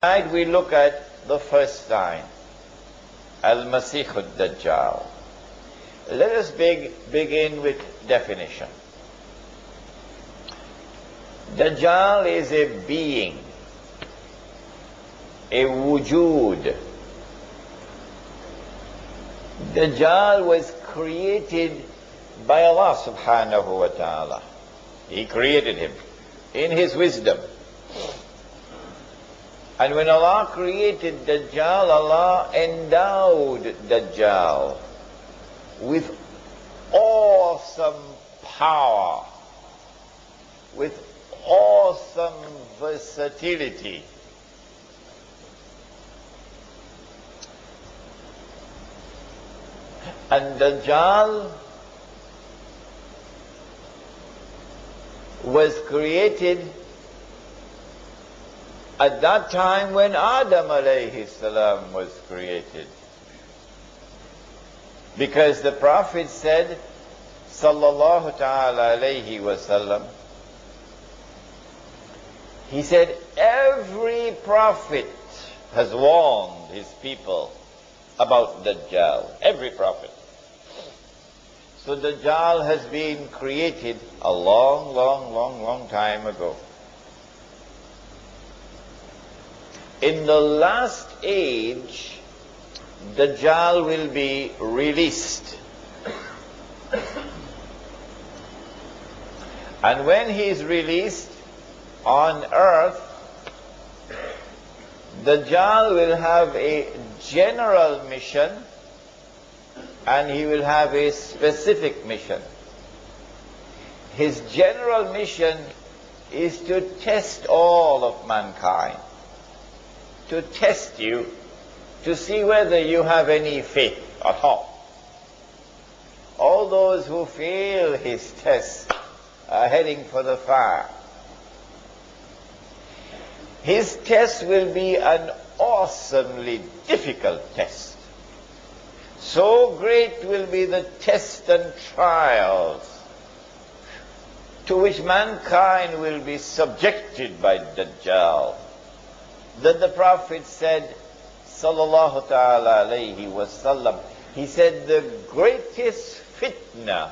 Tonight we look at the first sign, Al-Masih al-Dajjal. Let us begin with definition. Dajjal is a being, a wujud. Dajjal was created by Allah subhanahu wa ta'ala. He created him in his wisdom. And when Allah created Dajjal, Allah endowed Dajjal with awesome power, with awesome versatility. And Dajjal was created at that time when Adam alayhi salam was created. Because the Prophet said, sallallahu ta'ala alayhi wasallam, he said, every prophet has warned his people about Dajjal. Every prophet. So Dajjal has been created a long time ago. In the last age, Dajjal will be released. And when he is released on earth, Dajjal will have a general mission and he will have a specific mission. His general mission is to test all of mankind. To test you, to see whether you have any faith at all. All those who fail his test are heading for the fire. His test will be an awesomely difficult test. So great will be the tests and trials to which mankind will be subjected by Dajjal, that the Prophet said, sallallahu ta'ala alayhi wasallam, he said the greatest fitna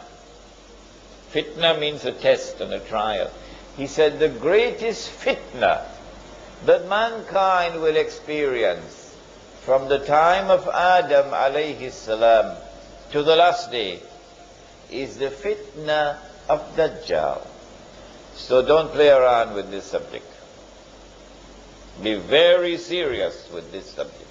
means a test and a trial. He said the greatest fitna that mankind will experience from the time of Adam alayhi salam to the last day is the fitna of Dajjal. So don't play around with this subject. Be very serious with this subject.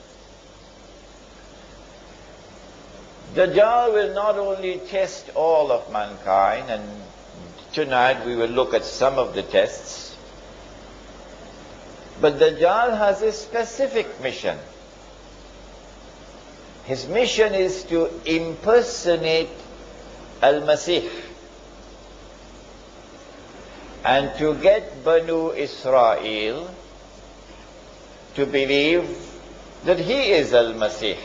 Dajjal will not only test all of mankind, and tonight we will look at some of the tests, but Dajjal has a specific mission. His mission is to impersonate Al-Masih and to get Banu Israel to believe that he is Al-Masih.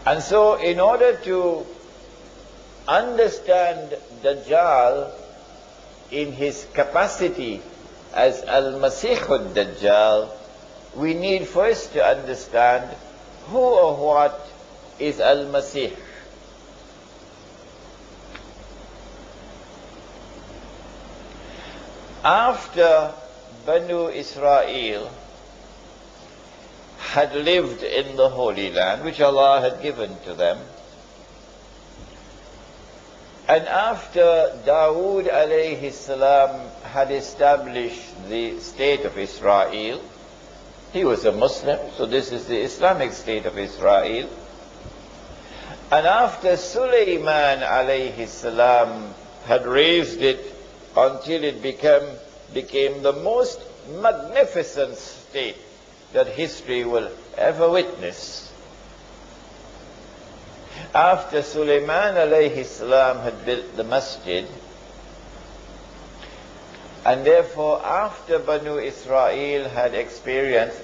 And so in order to understand Dajjal in his capacity as Al-Masih al-Dajjal, we need first to understand who or what is Al-Masih. After Banu Israel had lived in the Holy Land, which Allah had given to them, and after Dawood alayhi salam had established the state of Israel, he was a Muslim, so this is the Islamic state of Israel. And after Sulaiman alayhi salam had raised it until it became the most magnificent state that history will ever witness. After Sulaiman alayhi salam had built the masjid, and therefore after Banu Israel had experienced,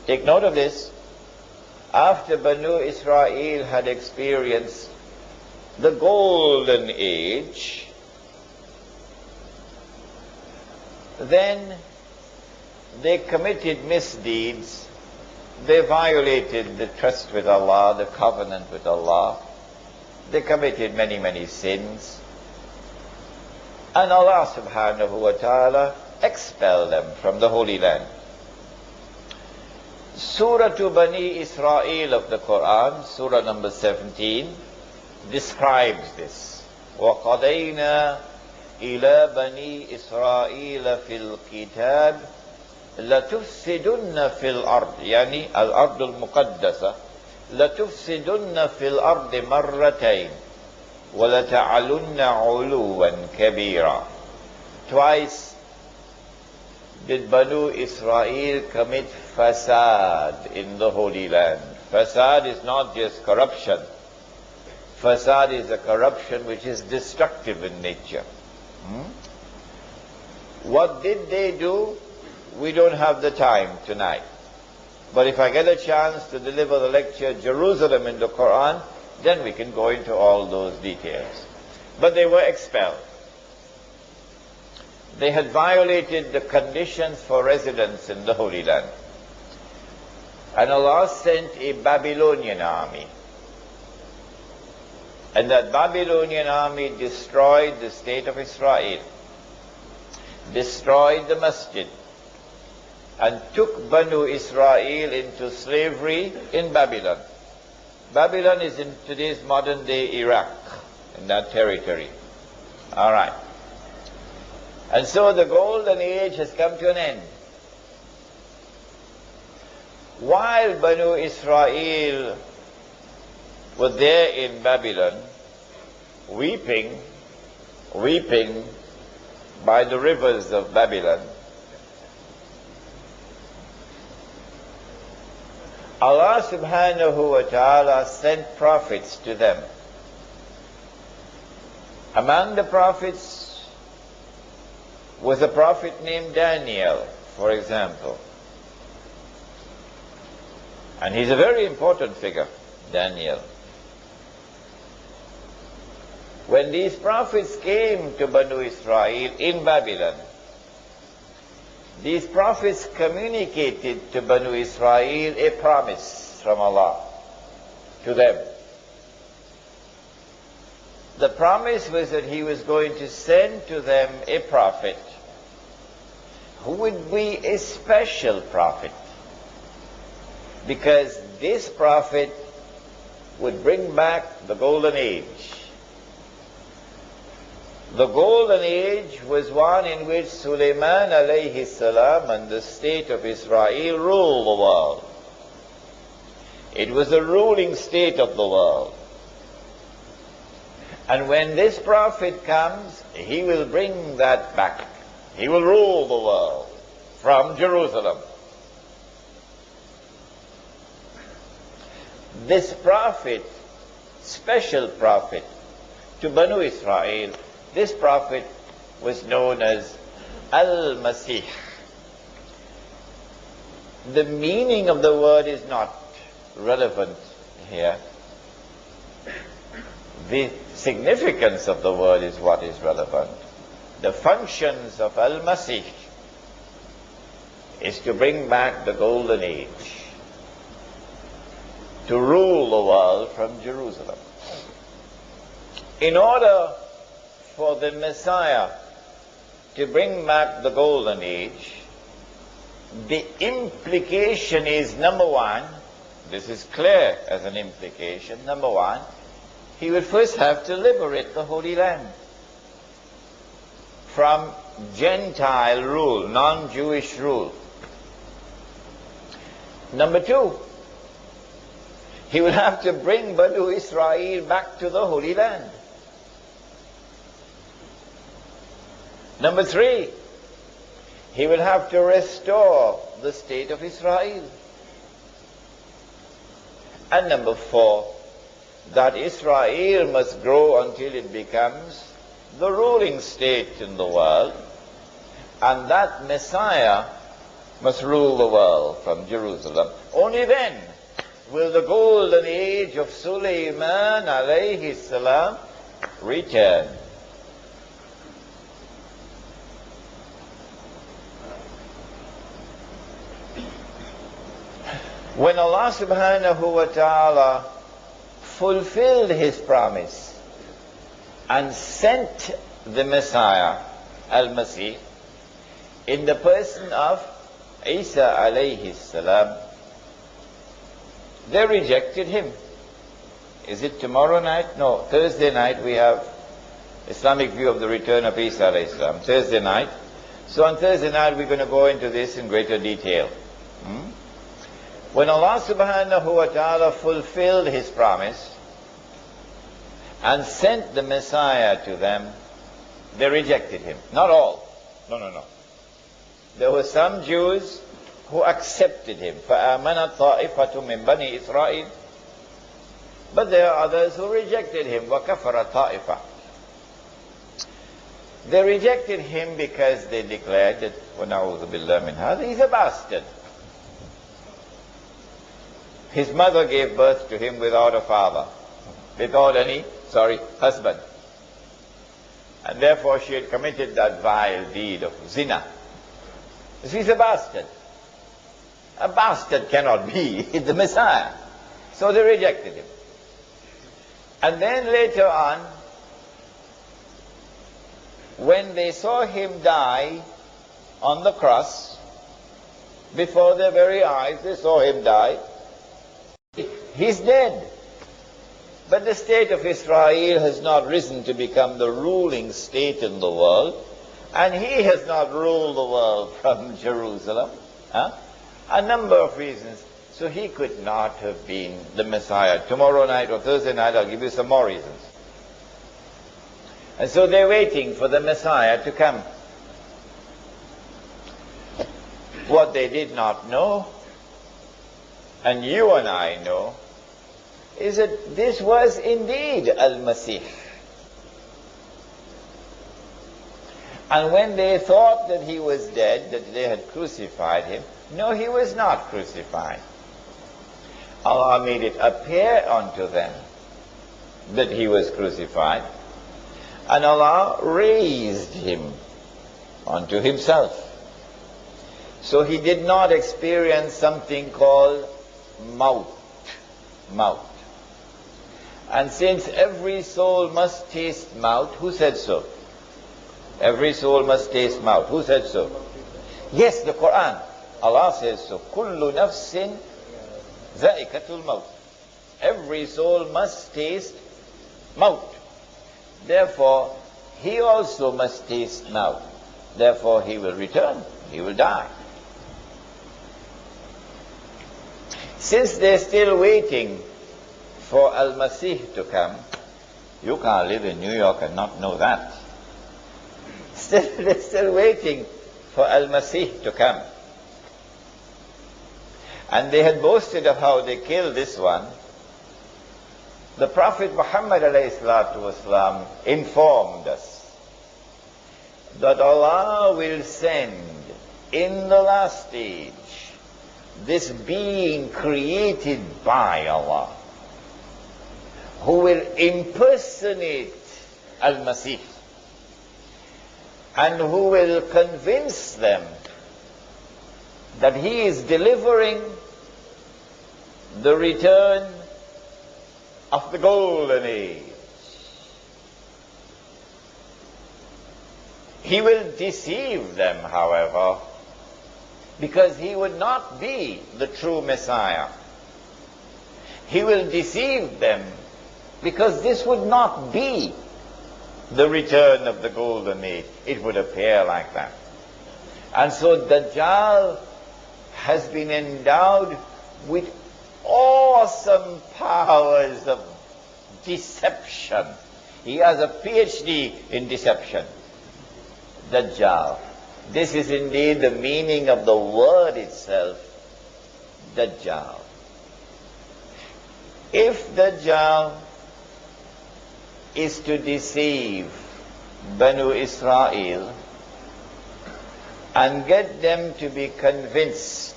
take note of this, after Banu Israel had experienced the golden age, then they committed misdeeds, they violated the trust with Allah, the covenant with Allah, they committed many, many sins, and Allah subhanahu wa ta'ala expelled them from the Holy Land. Surah to Bani Israel of the Quran, Surah number 17, describes this. وَقَضَيْنَا إِلَى بَنِي إِسْرَائِيلَ فِي الْكِتَابِ لَتُفْسِدُنَّ فِي الْأَرْضِ يعني الأرض المقدسة لَتُفْسِدُنَّ فِي الْأَرْضِ مَرَّتَيْنِ وَلَتَعَلُنَّ عُلُوًّا كَبِيرًا. Twice did Banu Israel commit fasad in the Holy Land. Fasad is not just corruption. Fasad is a corruption which is destructive in nature. What did they do? We don't have the time tonight. But if I get a chance to deliver the lecture, Jerusalem in the Quran, then we can go into all those details. But they were expelled. They had violated the conditions for residence in the Holy Land. And Allah sent a Babylonian army. And that Babylonian army destroyed the state of Israel, destroyed the masjid, and took Banu Israel into slavery in Babylon. Babylon is in today's modern day Iraq, in that territory. All right. And so the golden age has come to an end. While Banu Israel were there in Babylon, weeping by the rivers of Babylon, Allah subhanahu wa ta'ala sent prophets to them. Among the prophets was a prophet named Daniel, for example. And he's a very important figure, Daniel. When these prophets came to Banu Israel in Babylon, these prophets communicated to Banu Israel a promise from Allah to them. The promise was that He was going to send to them a prophet who would be a special prophet, because this prophet would bring back the golden age. The golden age was one in which Sulaiman alayhi salam and the state of Israel ruled the world. It was a ruling state of the world. And when this prophet comes, he will bring that back. He will rule the world from Jerusalem. This prophet, special prophet to Banu Israel, this prophet was known as Al-Masih. The meaning of the word is not relevant here. The significance of the word is what is relevant. The functions of Al-Masih is to bring back the golden age, to rule the world from Jerusalem. In order for the Messiah to bring back the golden age, the implication is, number one, this is clear as an implication, number one, he would first have to liberate the Holy Land from Gentile rule, non-Jewish rule. Number two, he would have to bring Banu Israel back to the Holy Land. Number three, he will have to restore the state of Israel. And number four, that Israel must grow until it becomes the ruling state in the world, and that Messiah must rule the world from Jerusalem. Only then will the golden age of Sulaiman alayhi salam return. When Allah subhanahu wa ta'ala fulfilled His promise and sent the Messiah, Al-Masih, in the person of Isa alayhi salam, they rejected him. Is it tomorrow night? No, Thursday night we have Islamic view of the return of Isa alayhi salam. Thursday night. So on Thursday night we're going to go into this in greater detail. When Allah subhanahu wa ta'ala fulfilled His promise and sent the Messiah to them, they rejected Him. Not all. No. There were some Jews who accepted Him. فَآمَنَتْ طَائِفَةٌ مِّن بَنِي إِسْرَائِيلَ. But there are others who rejected Him. وَكَفَرَ طَائِفَةٌ. They rejected Him because they declared that وَنَعُوذُ بِاللَّهِ مِنْ هَذَا, He's a bastard. His mother gave birth to Him without a father, without any, husband. And therefore she had committed that vile deed of zina. He's a bastard. A bastard cannot be the Messiah. So they rejected Him. And then later on, when they saw Him die on the cross, before their very eyes, they saw Him die. He's dead. But the state of Israel has not risen to become the ruling state in the world, and He has not ruled the world from Jerusalem. A number of reasons. So He could not have been the Messiah. Tomorrow night or Thursday night I'll give you some more reasons. And so they're waiting for the Messiah to come. What they did not know, and you and I know, is that this was indeed Al-Masih. And when they thought that He was dead, that they had crucified Him, no, He was not crucified. Allah made it appear unto them that He was crucified, and Allah raised Him unto Himself. So He did not experience something called maut. And since every soul must taste maut, who said so? Every soul must taste maut. Who said so? Yes, the Quran. Allah says so. Kullu nafsin za'iqatul maut. Every soul must taste maut. Therefore, He also must taste maut. Therefore, He will return. He will die. Since they're still waiting for Al-Masih to come, you can't live in New York and not know that. They're still waiting for Al-Masih to come. And they had boasted of how they killed this one. The Prophet Muhammad ﷺ informed us that Allah will send in the last stage this being created by Allah, who will impersonate Al-Masih, and who will convince them that he is delivering the return of the golden age. He will deceive them, however, because he would not be the true Messiah. He will deceive them because this would not be the return of the golden age. It would appear like that. And so Dajjal has been endowed with awesome powers of deception. He has a PhD in deception. Dajjal. This is indeed the meaning of the word itself, Dajjal. If Dajjal is to deceive Banu Israel and get them to be convinced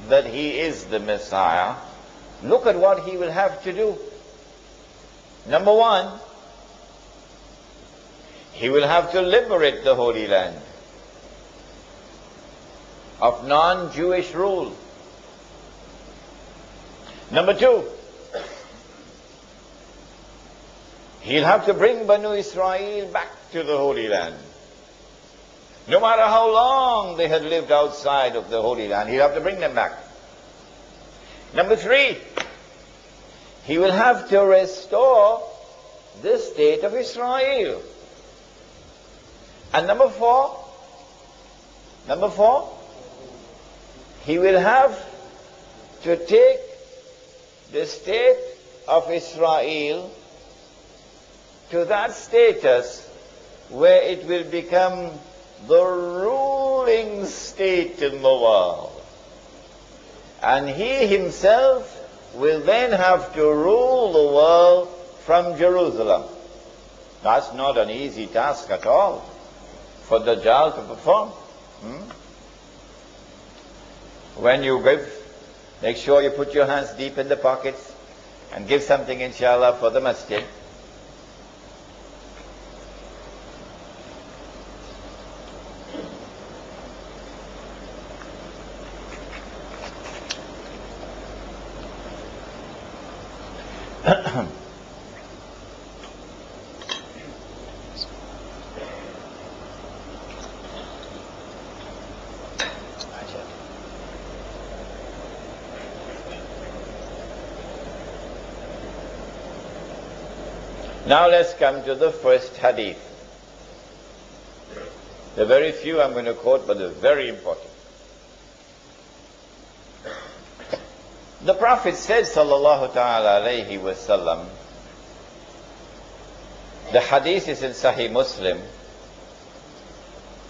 that he is the Messiah, look at what he will have to do. Number one, he will have to liberate the Holy Land. of non-Jewish rule. Number two, he'll have to bring Banu Israel back to the Holy Land. No matter how long they had lived outside of the Holy Land, he'll have to bring them back. Number three, he will have to restore the state of Israel. And number four, he will have to take the state of Israel to that status where it will become the ruling state in the world. And he himself will then have to rule the world from Jerusalem. That's not an easy task at all for Dajjal to perform. When you give, make sure you put your hands deep in the pockets and give something, inshallah, for the masjid. Now let's come to the first hadith. There are very few I'm going to quote, but they're very important. The Prophet said, sallallahu ta'ala alayhi wa sallam, the hadith is in Sahih Muslim,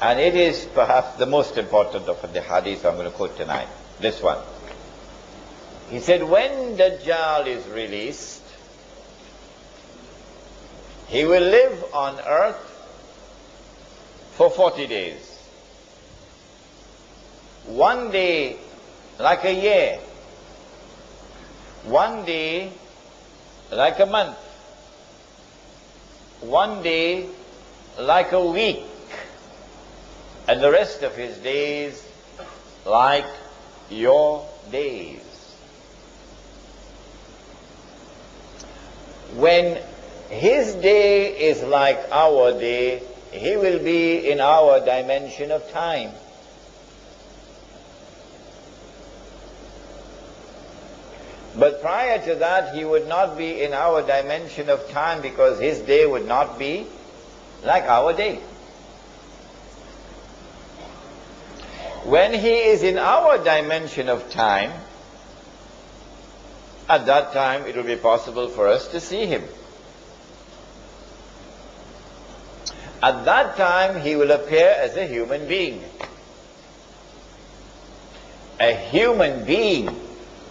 and it is perhaps the most important of the hadith I'm going to quote tonight, this one. He said, when Dajjal is released, he will live on earth for 40 days. One day like a year. One day like a month. One day like a week. And the rest of his days like your days. When his day is like our day, he will be in our dimension of time. But prior to that, he would not be in our dimension of time because his day would not be like our day. When he is in our dimension of time, at that time it will be possible for us to see him. At that time, he will appear as a human being. A human being,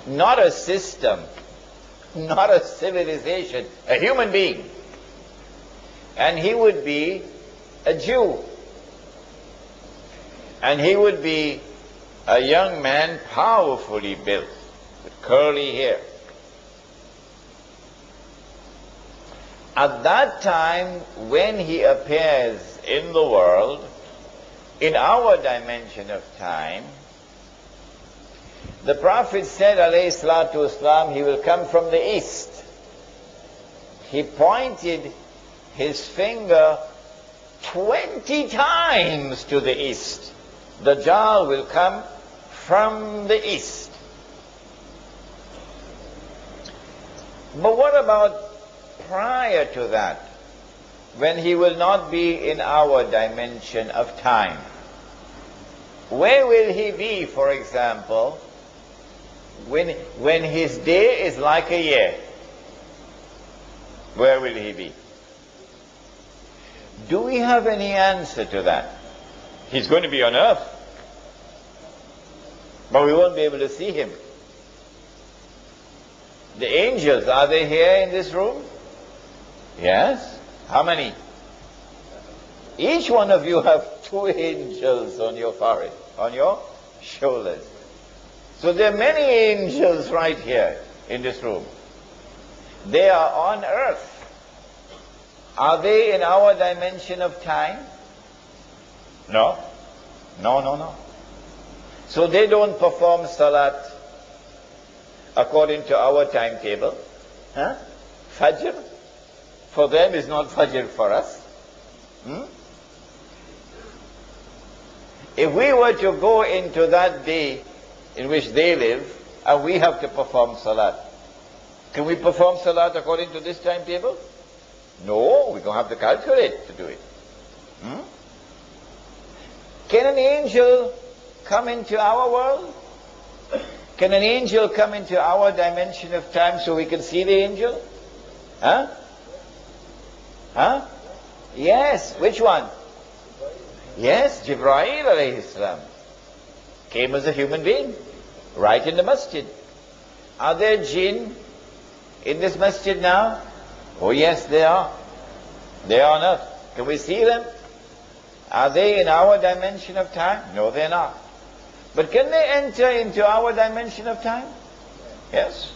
not a system, not a civilization, a human being. And he would be a Jew. And he would be a young man powerfully built, with curly hair. At that time, when he appears in the world, in our dimension of time, the Prophet said, alayhi salatu wasalam, he will come from the east. He pointed his finger 20 times to the east. Dajjal will come from the east. But what about prior to that, when he will not be in our dimension of time? Where will he be, for example, when his day is like a year? Where will he be? Do we have any answer to that? He's going to be on earth, but we won't be able to see him. The angels, are they here in this room? Yes. How many? Each one of you have 2 angels on your forehead, on your shoulders. So there are many angels right here in this room. They are on earth. Are they in our dimension of time? No. No. So they don't perform salat according to our timetable. Huh? Fajr for them is not Fajr for us. If we were to go into that day in which they live and we have to perform salat, can we perform salat according to this timetable? No, we're going to have to calculate to do it. Can an angel come into our world? Can an angel come into our dimension of time so we can see the angel? Huh? Huh? Yes. Which one? Yes, Jibreel alayhi salam came as a human being, right in the masjid. Are there jinn in this masjid now? Oh yes, they are. They are not. Can we see them? Are they in our dimension of time? No, they're not. But can they enter into our dimension of time? Yes.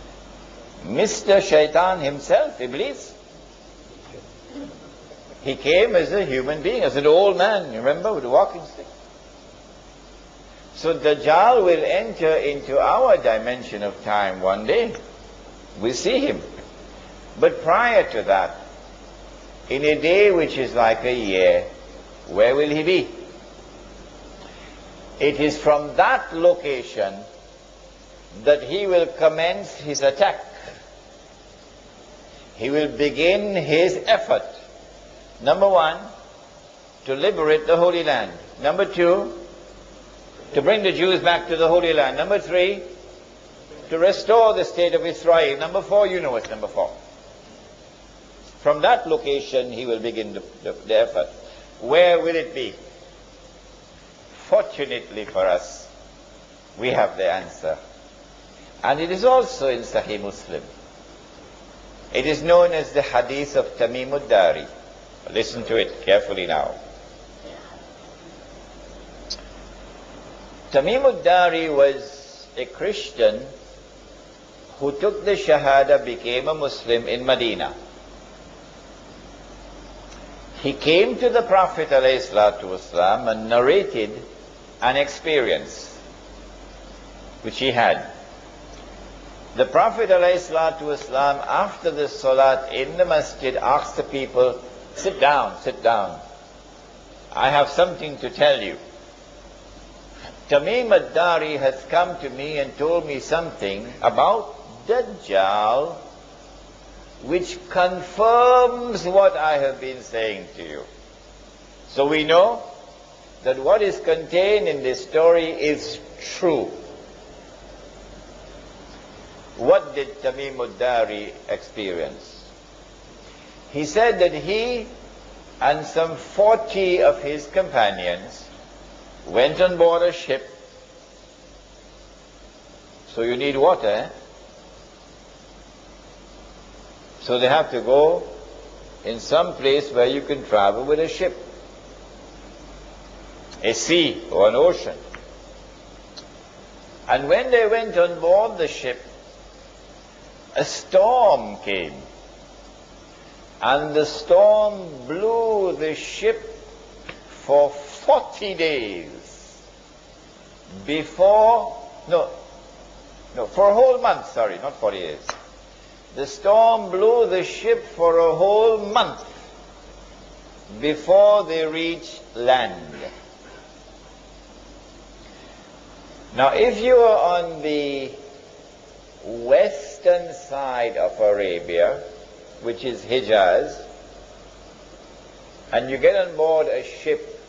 Mr. Shaitan himself, Iblis, he came as a human being, as an old man, you remember, with a walking stick. So Dajjal will enter into our dimension of time one day. We see him. But prior to that, in a day which is like a year, where will he be? It is from that location that he will commence his attack. He will begin his effort. Number one, to liberate the Holy Land. Number two, to bring the Jews back to the Holy Land. Number three, to restore the state of Israel. Number four, you know it's number four. From that location, he will begin the effort. Where will it be? Fortunately for us, we have the answer. And it is also in Sahih Muslim. It is known as the hadith of Tamim ad-Dari. Listen to it carefully now. Tamim ad-Dari was a Christian who took the Shahada, became a Muslim in Medina. He came to the Prophet ﷺ and narrated an experience which he had. The Prophet ﷺ, after the Salat in the masjid, asked the people, sit down, sit down. I have something to tell you. Tamim ad-Dari has come to me and told me something about Dajjal, which confirms what I have been saying to you. So we know that what is contained in this story is true. What did Tamim ad-Dari experience? He said that he and some 40 of his companions went on board a ship. So you need water, eh? So they have to go in some place where you can travel with a ship, a sea or an ocean. And when they went on board the ship, a storm came. And the storm blew the ship for 40 days for a whole month, sorry, not 40 days. The storm blew the ship for a whole month before they reached land. Now, if you are on the western side of Arabia, which is Hijaz, and you get on board a ship,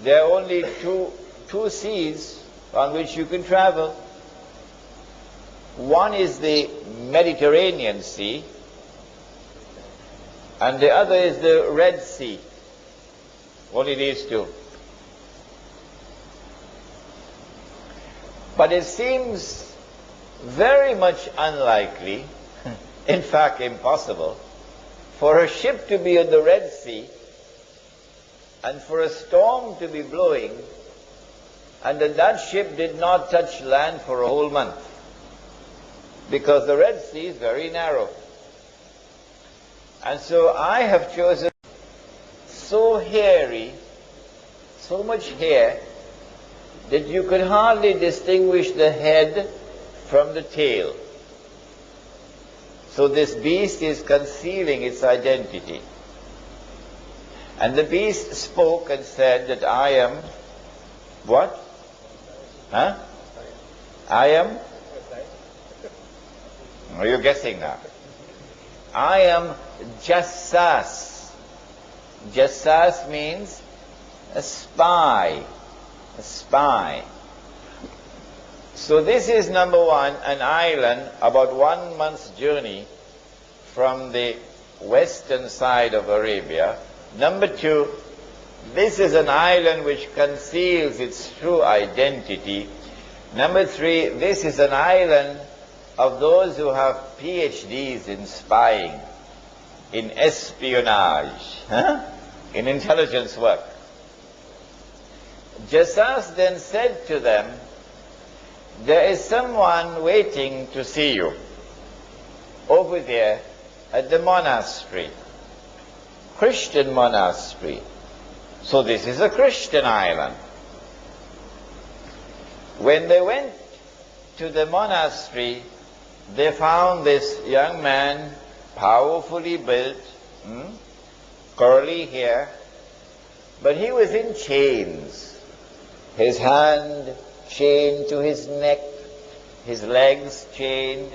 there are only two seas on which you can travel. One is the Mediterranean Sea, and the other is the Red Sea. Only these two. But it seems very much unlikely, in fact impossible, for a ship to be on the Red Sea and for a storm to be blowing and that ship did not touch land for a whole month. Because the Red Sea is very narrow. And so I have chosen so hairy, so much hair, that you could hardly distinguish the head from the tail. So this beast is concealing its identity. And the beast spoke and said that I am what? Huh? I am? Are you guessing now? I am Jassas. Jassas means a spy. A spy. So this is number one, an island about 1 month's journey from the western side of Arabia. Number two, this is an island which conceals its true identity. Number three, this is an island of those who have PhDs in spying, in espionage, in intelligence work. Jassas then said to them, there is someone waiting to see you over there at the monastery, Christian monastery. So this is a Christian island. When they went to the monastery, they found this young man, powerfully built, curly hair, but he was in chains. His hand chained to his neck, his legs chained.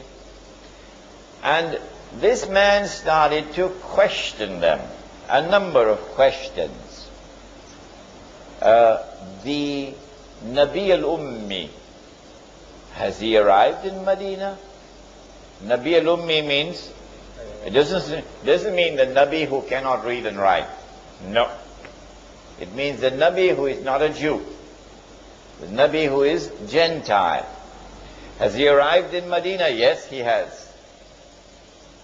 And this man started to question them, a number of questions. The Nabi al-Ummi, has he arrived in Medina? Nabi al-Ummi means, it doesn't mean the Nabi who cannot read and write. No. It means the Nabi who is not a Jew. The Nabi who is Gentile. Has he arrived in Medina? Yes, he has.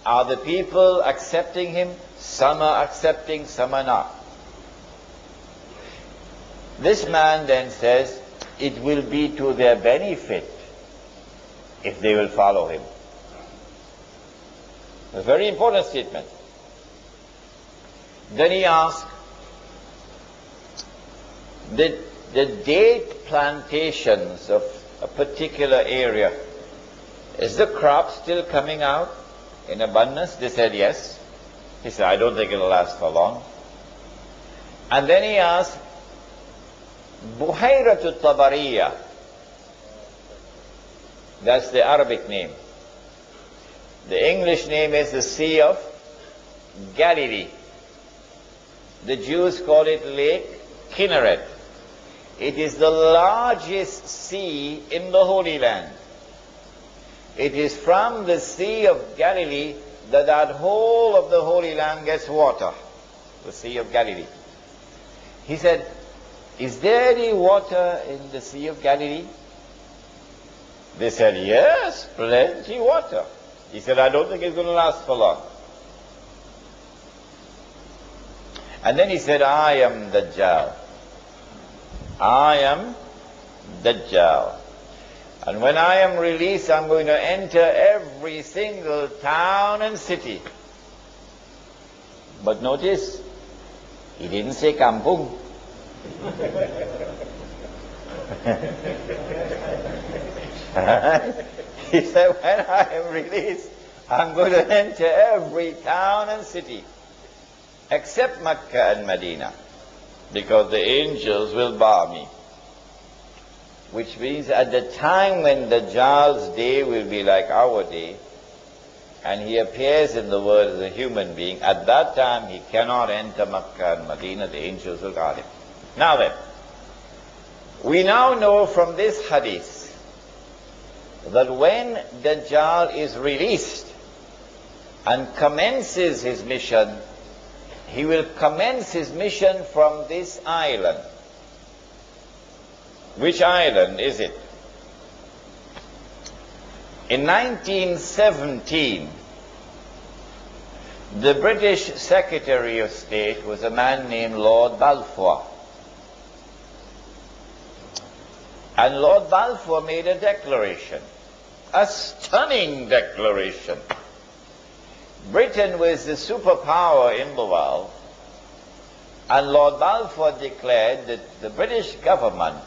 Are the people accepting him? Some are accepting, some are not. This man then says, it will be to their benefit if they will follow him. A very important statement. Then he asked, the date plantations of a particular area, is the crop still coming out in abundance? They said yes. He said, I don't think it'll last for long. And then he asked, Buhayratu Tabariya, that's the Arabic name. The English name is the Sea of Galilee. The Jews call it Lake Kinneret. It is the largest sea in the Holy Land. It is from the Sea of Galilee that whole of the Holy Land gets water. The Sea of Galilee. He said, is there any water in the Sea of Galilee? They said, yes, plenty water. He said, I don't think it's going to last for long. And then he said, I am Dajjal. I am Dajjal. And when I am released, I'm going to enter every single town and city. But notice, he didn't say kampung. He said, when I am released, I'm going to enter every town and city, except Mecca and Medina, because the angels will bar me. Which means at the time when Dajjal's day will be like our day, and he appears in the world as a human being, at that time he cannot enter Mecca and Medina, the angels will guard him. Now then, we now know from this hadith that when Dajjal is released and commences his mission, he will commence his mission from this island. Which island is it? In 1917, the British Secretary of State was a man named Lord Balfour. And Lord Balfour made a declaration, a stunning declaration. Britain was the superpower in the world, and Lord Balfour declared that the British government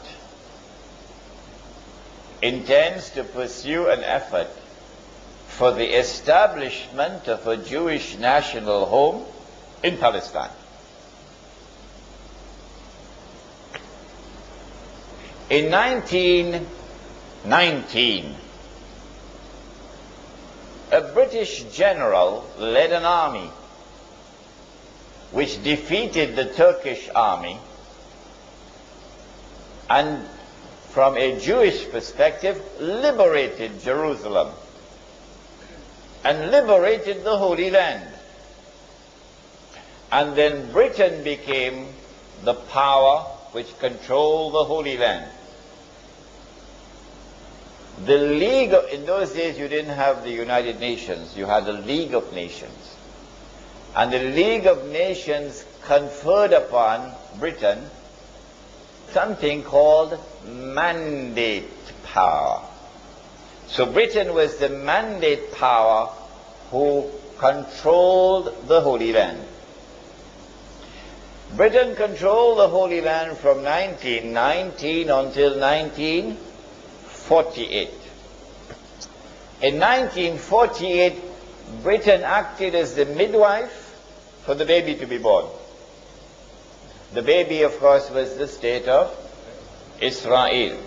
intends to pursue an effort for the establishment of a Jewish national home in Palestine. In 1919, a British general led an army which defeated the Turkish army, and from a Jewish perspective liberated Jerusalem and liberated the Holy Land. And then Britain became the power which controlled the Holy Land. The League in those days you didn't have the United Nations, you had the League of Nations. And the League of Nations conferred upon Britain something called mandate power. So Britain was the mandate power who controlled the Holy Land. Britain controlled the Holy Land from 1919 until 1948. In 1948, Britain acted as the midwife for the baby to be born. The baby, of course, was the state of Israel.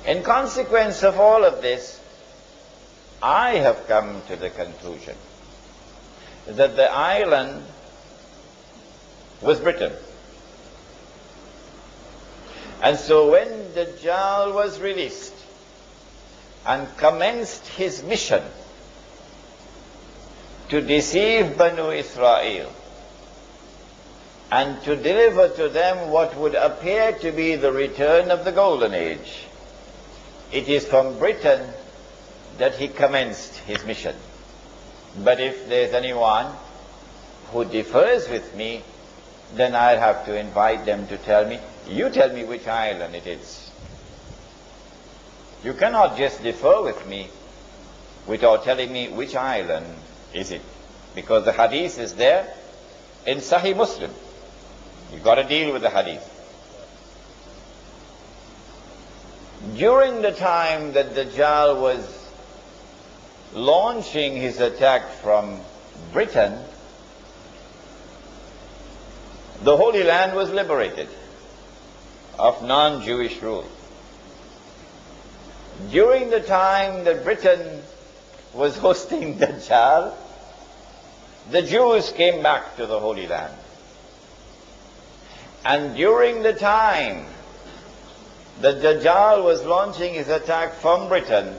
In consequence of all of this, I have come to the conclusion that the island was Britain. And so when Dajjal was released and commenced his mission to deceive Banu Israel and to deliver to them what would appear to be the return of the Golden Age, it is from Britain that he commenced his mission. But if there's anyone who differs with me, then I'll have to invite them to tell me, you tell me which island it is. You cannot just differ with me without telling me which island is it. Because the hadith is there in Sahih Muslim. You've got to deal with the hadith. During the time that Dajjal was launching his attack from Britain, the Holy Land was liberated of non-Jewish rule. During the time that Britain was hosting Dajjal, the Jews came back to the Holy Land. And during the time that Dajjal was launching his attack from Britain,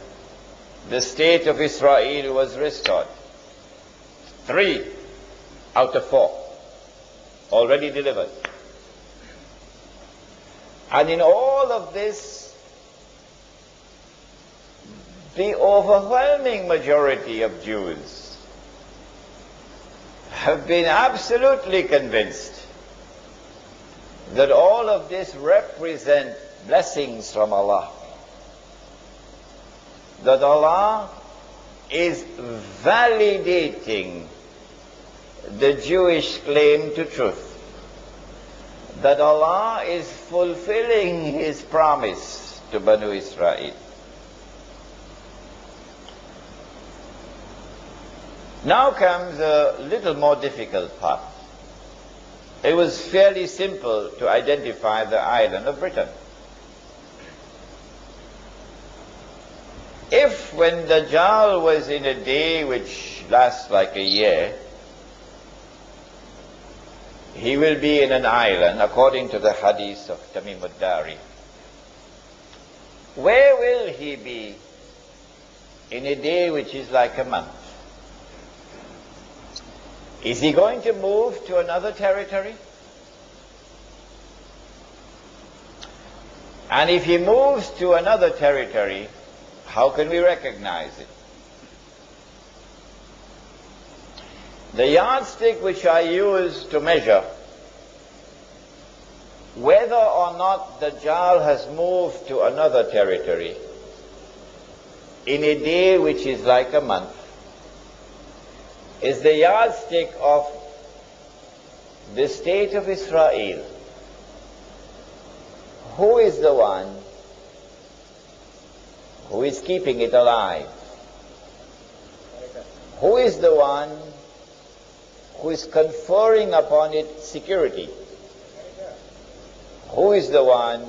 the state of Israel was restored. 3 out of 4 already delivered. And in all of this, the overwhelming majority of Jews have been absolutely convinced that all of this represents blessings from Allah. That Allah is validating the Jewish claim to truth. That Allah is fulfilling His promise to Banu Israel. Now comes a little more difficult part. It was fairly simple to identify the island of Britain. If when Dajjal was in a day which lasts like a year, he will be in an island, according to the hadith of Tamim ad-Dari, where will he be in a day which is like a month? Is he going to move to another territory? And if he moves to another territory, how can we recognize it? The yardstick which I use to measure whether or not Dajjal has moved to another territory in a day which is like a month is the yardstick of the state of Israel. Who is the one Who is keeping it alive? Who is the one who is conferring upon it security? Who is the one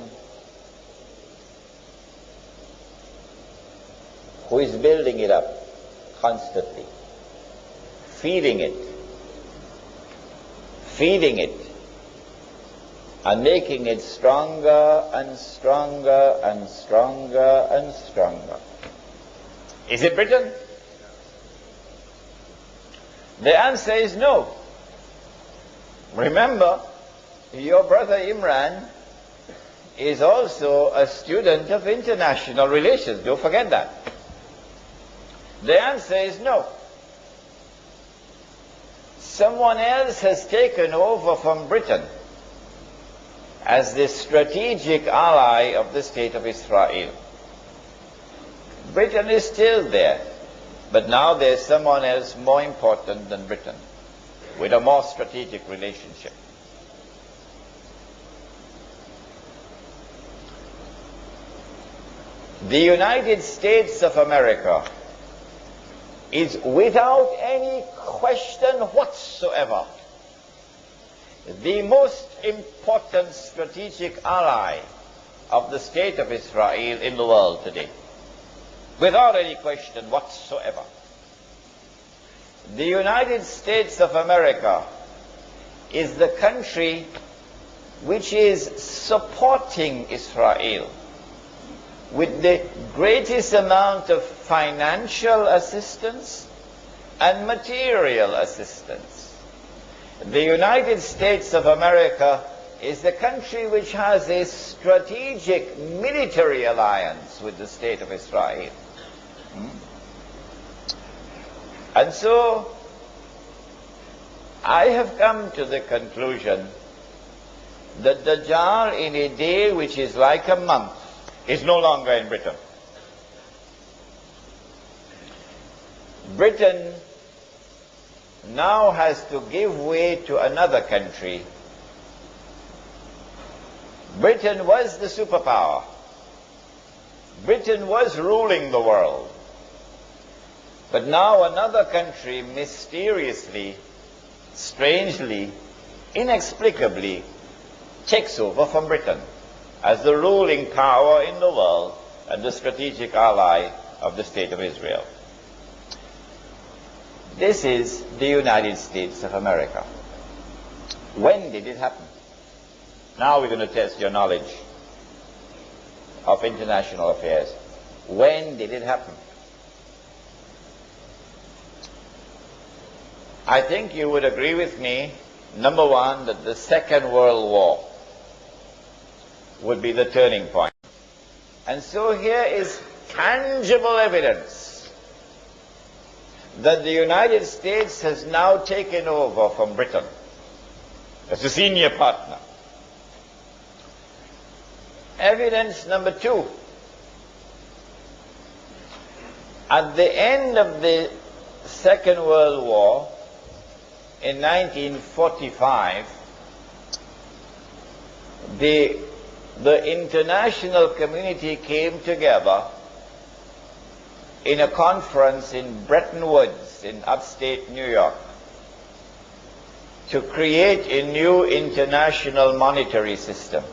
who is building it up constantly, feeding it, and making it stronger and stronger and stronger and stronger? Is it Britain? The answer is no. Remember, your brother Imran is also a student of international relations. Don't forget that. The answer is no. Someone else has taken over from Britain as the strategic ally of the state of Israel. Britain is still there, but now there's someone else more important than Britain, with a more strategic relationship. The United States of America is, without any question whatsoever, the most important strategic ally of the state of Israel in the world today. Without any question whatsoever. The United States of America is the country which is supporting Israel with the greatest amount of financial assistance and material assistance. The United States of America is the country which has a strategic military alliance with the state of Israel. And so, I have come to the conclusion that Dajjal, in a day which is like a month, is no longer in Britain. Britain now has to give way to another country. Britain was the superpower. Britain was ruling the world. But now another country mysteriously, strangely, inexplicably takes over from Britain as the ruling power in the world and the strategic ally of the state of Israel. This is the United States of America. When did it happen? Now we're going to test your knowledge of international affairs. When did it happen? I think you would agree with me, number one, that the Second World War would be the turning point. And so here is tangible evidence that the United States has now taken over from Britain as a senior partner. Evidence number two. At the end of the Second World War, in 1945, the international community came together in a conference in Bretton Woods in upstate New York to create a new international monetary system.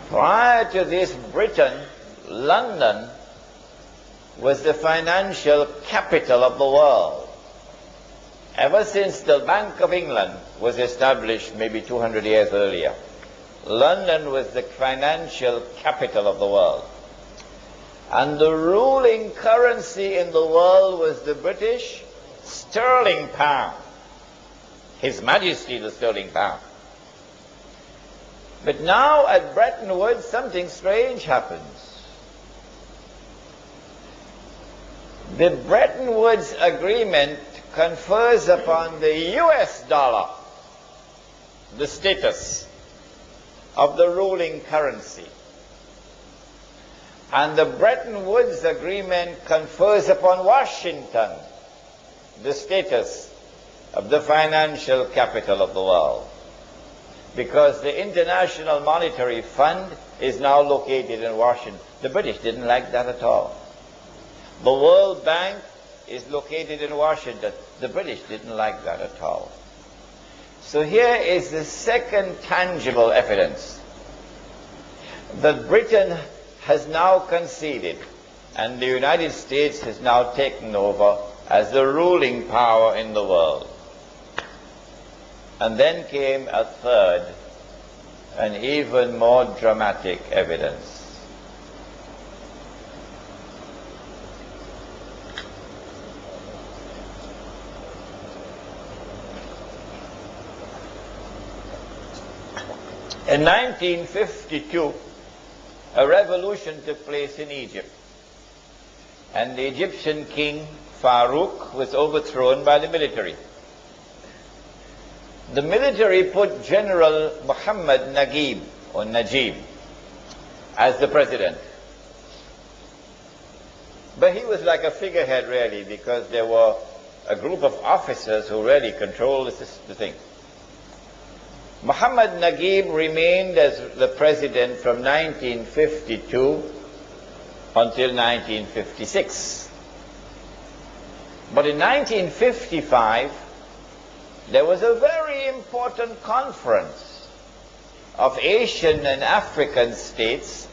Prior to this, Britain, London, was the financial capital of the world. Ever since the Bank of England was established maybe 200 years earlier, London was the financial capital of the world. And the ruling currency in the world was the British sterling pound. His Majesty the sterling pound. But now at Bretton Woods something strange happens. The Bretton Woods Agreement confers upon the US dollar the status of the ruling currency. And the Bretton Woods Agreement confers upon Washington the status of the financial capital of the world. Because the International Monetary Fund is now located in Washington. The British didn't like that at all. The World Bank is located in Washington. The British didn't like that at all. So here is the second tangible evidence that Britain has now conceded and the United States has now taken over as the ruling power in the world. And then came a third and even more dramatic evidence. In 1952, a revolution took place in Egypt, and the Egyptian king Farouk was overthrown by the military. The military put General Muhammad Naguib, or Najib, as the president. But he was like a figurehead, really, because there were a group of officers who really controlled the thing. Muhammad Naguib remained as the president from 1952 until 1956. But in 1955, there was a very important conference of Asian and African states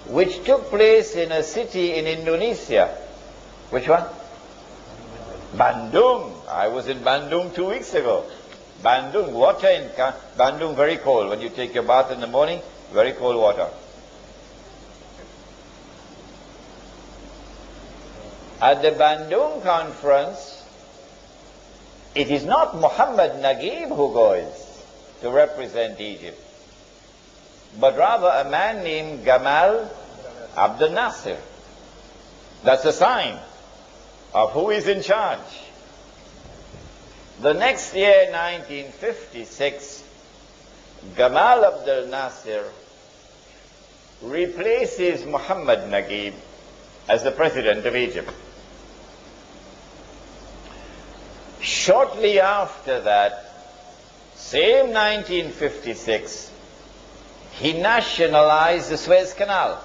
which took place in a city in Indonesia. Which one? Bandung. I was in Bandung 2 weeks ago. Bandung, water in Bandung very cold. When you take your bath in the morning, very cold water. At the Bandung conference, it is not Muhammad Naguib who goes to represent Egypt, but rather a man named Gamal Abdel Nasser. That's a sign of who is in charge. The next year, 1956, Gamal Abdel Nasser replaces Muhammad Naguib as the president of Egypt. Shortly after that, same 1956, he nationalized the Suez Canal.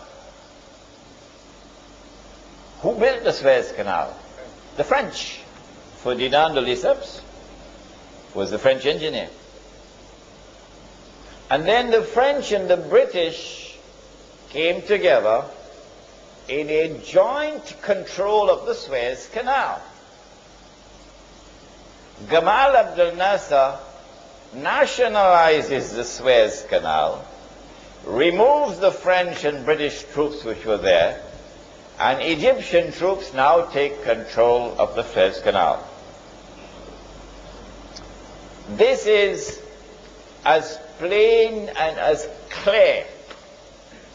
Who built the Suez Canal? The French. Ferdinand de Lesseps was the French engineer. And then the French and the British came together in a joint control of the Suez Canal. Gamal Abdel Nasser nationalizes the Suez Canal, removes the French and British troops which were there, and Egyptian troops now take control of the Suez Canal. This is as plain and as clear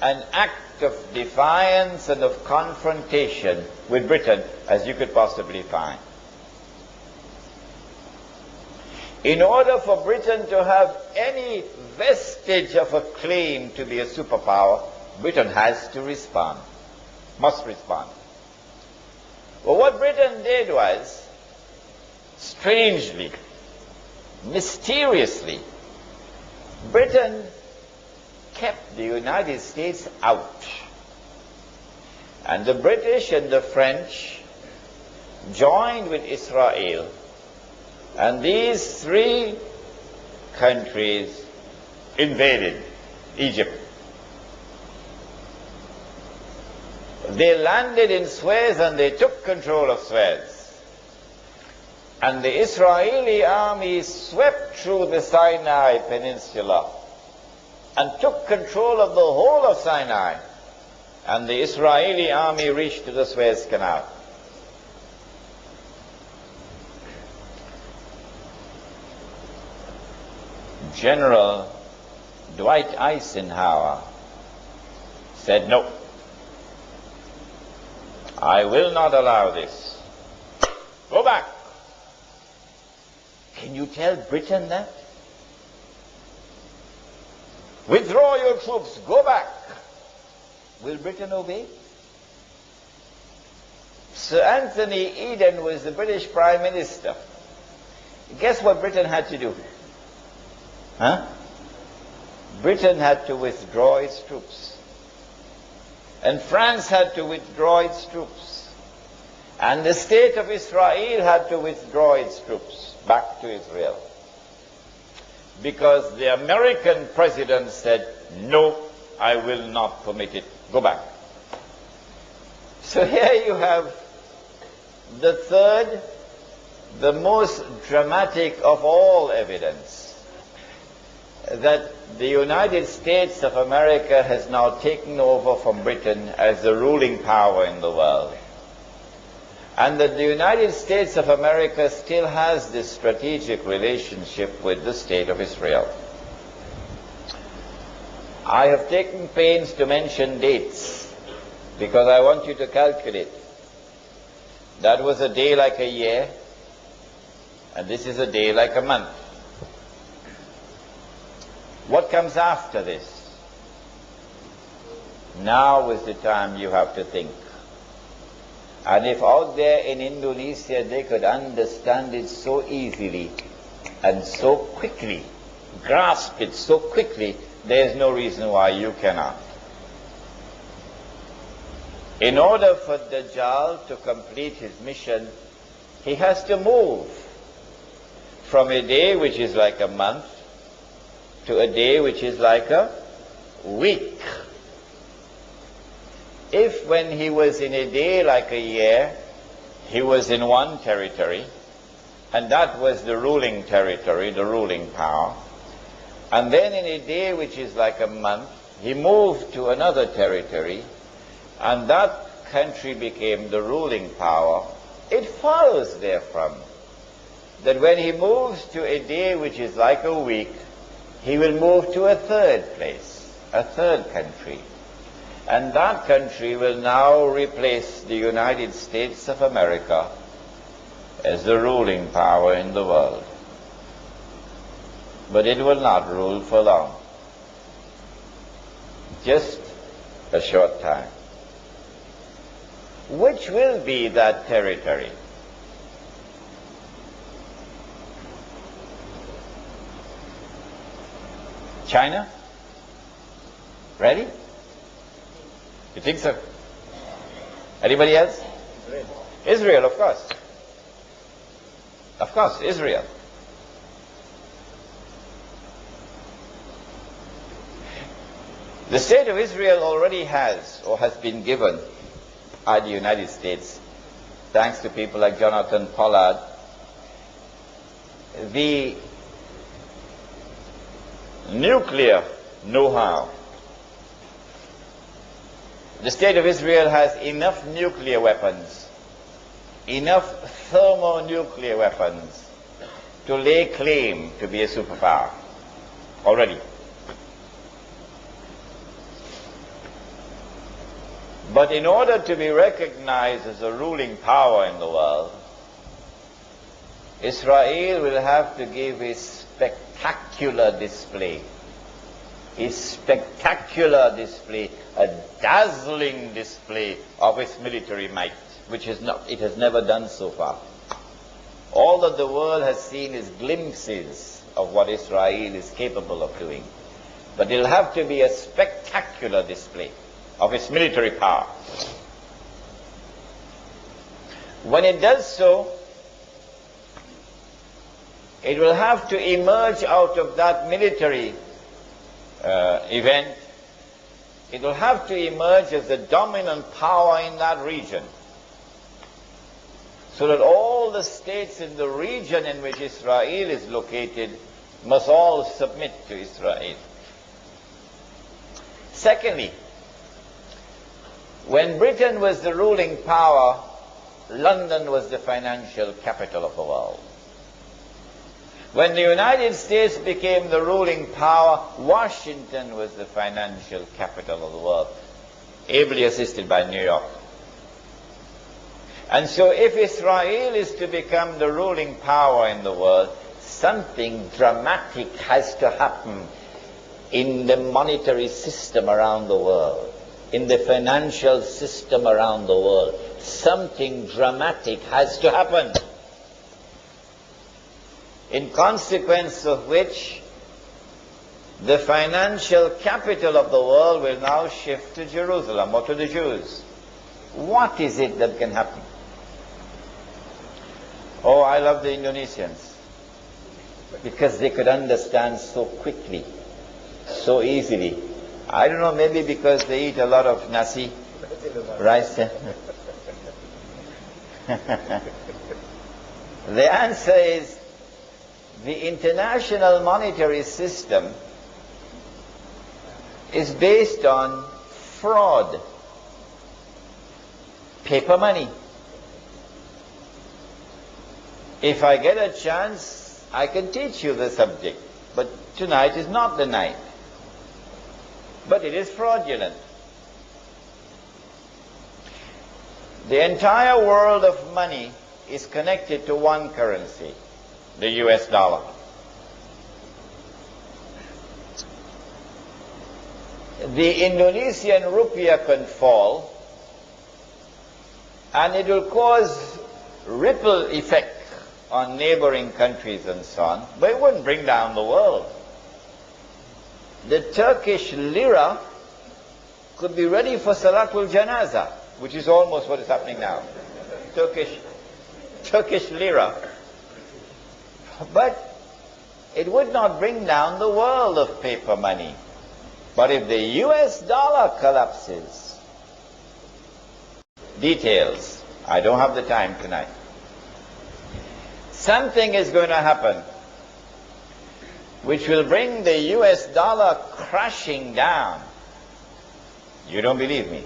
an act of defiance and of confrontation with Britain as you could possibly find. In order for Britain to have any vestige of a claim to be a superpower, Britain has to respond, must respond. Well, what Britain did was, strangely, mysteriously, Britain kept the United States out. And the British and the French joined with Israel. And these three countries invaded Egypt. They landed in Suez and they took control of Suez. And the Israeli army swept through the Sinai Peninsula and took control of the whole of Sinai. And the Israeli army reached to the Suez Canal. General Dwight Eisenhower said, "No, I will not allow this. Go back." Can you tell Britain that? Withdraw your troops, go back. Will Britain obey? Sir Anthony Eden was the British Prime Minister. Guess what Britain had to do? Britain had to withdraw its troops. And France had to withdraw its troops. And the state of Israel had to withdraw its troops back to Israel. Because the American president said, no, I will not permit it. Go back. So here you have the third, the most dramatic of all evidence that the United States of America has now taken over from Britain as the ruling power in the world. And that the United States of America still has this strategic relationship with the State of Israel. I have taken pains to mention dates because I want you to calculate. That was a day like a year, and this is a day like a month. What comes after this? Now is the time you have to think. And if out there in Indonesia they could understand it so easily and so quickly, grasp it so quickly, there is no reason why you cannot. In order for Dajjal to complete his mission, he has to move from a day which is like a month to a day which is like a week. If when he was in a day like a year, he was in one territory, and that was the ruling territory, the ruling power, and then in a day which is like a month, he moved to another territory, and that country became the ruling power, it follows therefrom that when he moves to a day which is like a week, he will move to a third place, a third country. And that country will now replace the United States of America as the ruling power in the world. But it will not rule for long. Just a short time. Which will be that territory? China? Ready? You think so? Anybody else? Israel, of course. Of course, Israel. The state of Israel already has, or has been given by the United States, thanks to people like Jonathan Pollard, the nuclear know-how. The state of Israel has enough nuclear weapons, enough thermonuclear weapons to lay claim to be a superpower already. But in order to be recognized as a ruling power in the world, Israel will have to give a spectacular display. A spectacular display, a dazzling display of its military might, which it has never done so far. All that the world has seen is glimpses of what Israel is capable of doing. But it will have to be a spectacular display of its military power. When it does so, it will have to emerge out of that military event. It will have to emerge as the dominant power in that region, so that all the states in the region in which Israel is located must all submit to Israel. Secondly, when Britain was the ruling power, London was the financial capital of the world. When the United States became the ruling power, Washington was the financial capital of the world, ably assisted by New York. And so if Israel is to become the ruling power in the world, something dramatic has to happen in the monetary system around the world, in the financial system around the world. Something dramatic has to happen, in consequence of which the financial capital of the world will now shift to Jerusalem or to the Jews. What is it that can happen? Oh, I love the Indonesians, because they could understand so quickly, so easily. I don't know, maybe because they eat a lot of nasi, rice. The answer is the international monetary system is based on fraud, paper money. If I get a chance, I can teach you the subject, but tonight is not the night. But it is fraudulent. The entire world of money is connected to one currency, the US dollar. The Indonesian rupiah can fall, and it will cause ripple effect on neighboring countries and so on, but it wouldn't bring down the world. The Turkish lira could be ready for Salatul Janazah, which is almost what is happening now. Turkish lira. But it would not bring down the world of paper money. But if the US dollar collapses, details, I don't have the time tonight. Something is going to happen which will bring the US dollar crashing down. You don't believe me?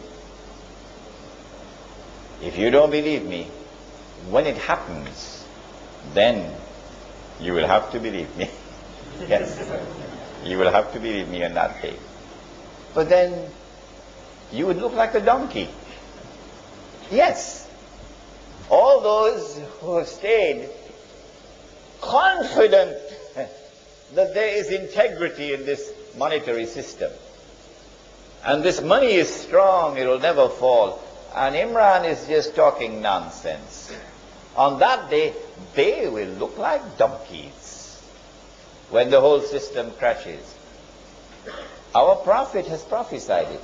If you don't believe me, when it happens, then you will have to believe me. Yes, you will have to believe me on that day. But then you would look like a donkey. Yes, all those who have stayed confident that there is integrity in this monetary system, and this money is strong, it will never fall, and Imran is just talking nonsense. On that day, they will look like donkeys when the whole system crashes. Our Prophet has prophesied it.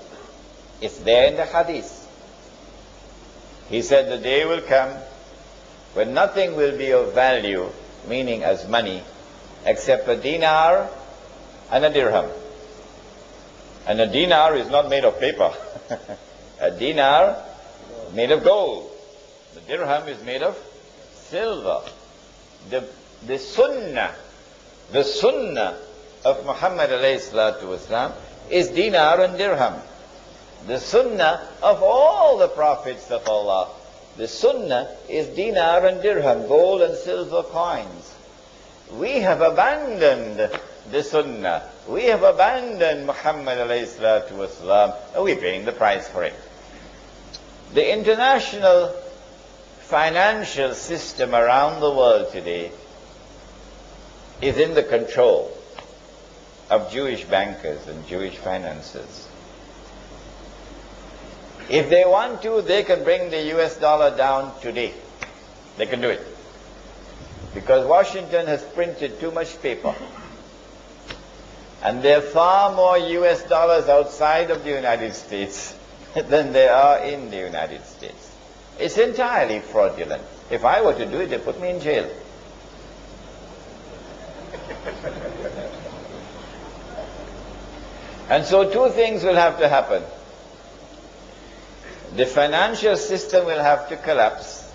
It's there in the hadith. He said the day will come when nothing will be of value, meaning as money, except a dinar and a dirham. And a dinar is not made of paper. A dinar made of gold. The dirham is made of silver. The sunnah of Muhammad alayhi salatu wasalam is dinar and dirham. The sunnah of all the prophets of Allah, the sunnah is dinar and dirham, gold and silver coins. We have abandoned the sunnah. We have abandoned Muhammad alayhi salatu wasalam, and we're paying the price for it. The international financial system around the world today is in the control of Jewish bankers and Jewish financiers. If they want to, they can bring the US dollar down today. They can do it. Because Washington has printed too much paper. And there are far more US dollars outside of the United States than there are in the United States. It's entirely fraudulent. If I were to do it, they'd put me in jail. And so two things will have to happen. The financial system will have to collapse,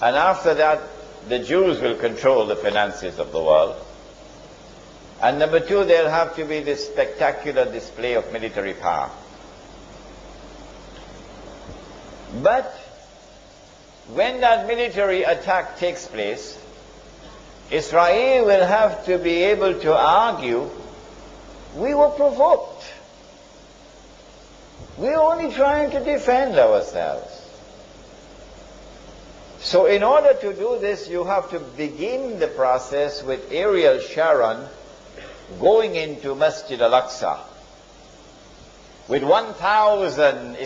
and after that, the Jews will control the finances of the world. And number two, there'll have to be this spectacular display of military power. But when that military attack takes place, Israel will have to be able to argue, we were provoked. We're only trying to defend ourselves. So in order to do this, you have to begin the process with Ariel Sharon going into Masjid al-Aqsa with 1,000